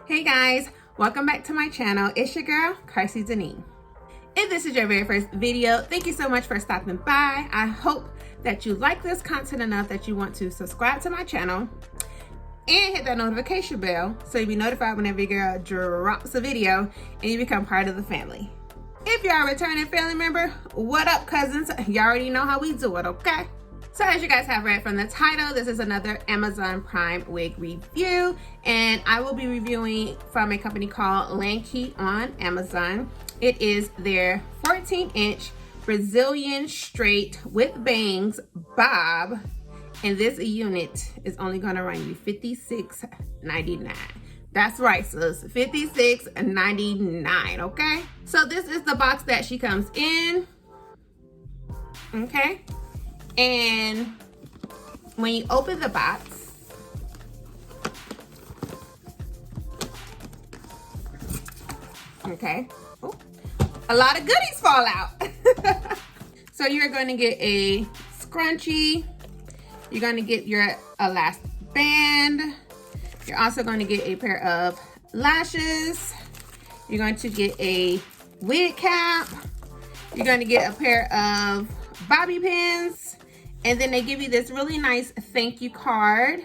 Hey guys, welcome back to my channel. It's your girl, Carcy Deneen. If this is your very first video, thank you so much for stopping by. I hope that you like this content enough that you want to subscribe to my channel and hit that notification bell so you'll be notified whenever your girl drops a video and you become part of the family. If you're a returning family member, what up cousins? You already know how we do it, okay? So as you guys have read from the title, this is another Amazon Prime wig review, and I will be reviewing from a company called LANQI on Amazon. It is their 14-inch Brazilian straight with bangs bob, and this unit is only gonna run you $56.99. That's right, sis, $56.99, okay? So this is the box that she comes in, okay? And when you open the box, okay, ooh, a lot of goodies fall out. So you're going to get a scrunchie, you're going to get your elastic band, you're also going to get a pair of lashes, you're going to get a wig cap, you're going to get a pair of bobby pins, and then they give you this really nice thank you card.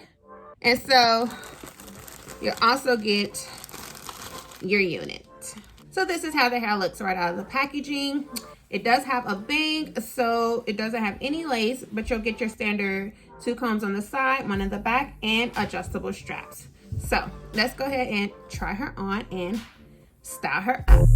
And so you also get your unit. So this is how the hair looks right out of the packaging. It does have a bang, so it doesn't have any lace, but you'll get your standard 2 combs on the side, 1 in the back, and adjustable straps. So let's go ahead and try her on and style her up.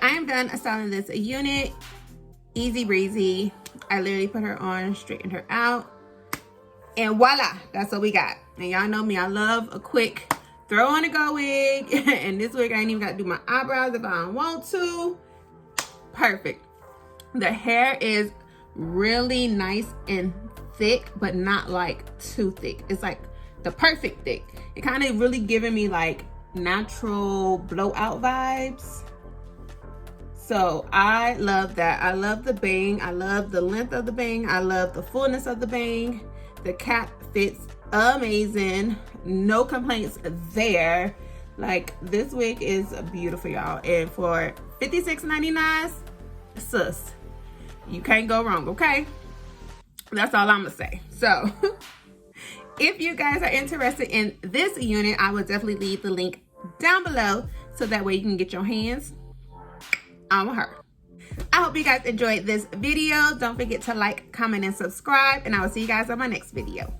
I am done styling this unit. Easy breezy. I literally put her on, straightened her out, and voila, that's what we got. And y'all know me, I love a quick throw on a go wig. And this wig, I ain't even got to do my eyebrows if I don't want to. Perfect. The hair is really nice and thick, but not like too thick. It's like the perfect thick. It kind of really giving me like natural blowout vibes. So I love that. I love the bang. I love the length of the bang. I love the fullness of the bang. The cap fits amazing. No complaints there. Like, this wig is beautiful, y'all. And for $56.99, sis, you can't go wrong, okay? That's all I'm gonna say. So if you guys are interested in this unit, I will definitely leave the link down below so that way you can get your hands on her. I hope you guys enjoyed this video. Don't forget to like, comment, and subscribe, and I will see you guys on my next video.